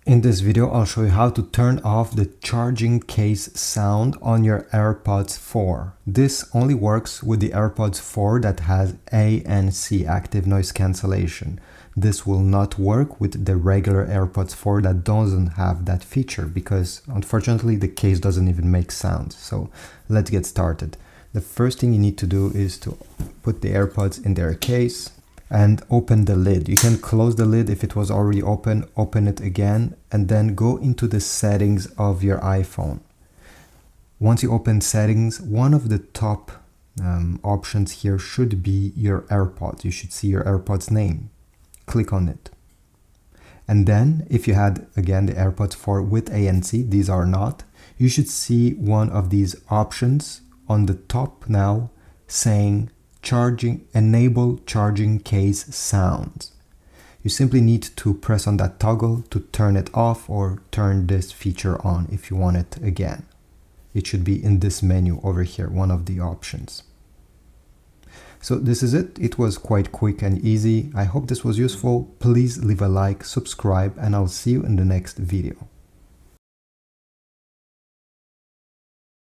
In this video, I'll show you how to turn off the charging case sound on your AirPods 4. This only works with the AirPods 4 that has ANC, active noise cancellation. This will not work with the regular AirPods 4 that doesn't have that feature because unfortunately the case doesn't even make sound. So let's get started. The first thing you need to do is to put the AirPods in their case and open the lid. You can close the lid if it was already open it again, and then go into the settings of your iPhone. Once you open settings, one of the top options here should be your AirPods. You should see your AirPods name. Click on it. And then if you had, again, the AirPods 4 with ANC, these are not, you should see one of these options on the top now saying enable charging case sounds. You simply need to press on that toggle to turn it off or turn this feature on if you want it again. It should be in this menu over here, one of the options. So this is it. It was quite quick and easy. I hope this was useful. Please leave a like, subscribe, and I'll see you in the next video.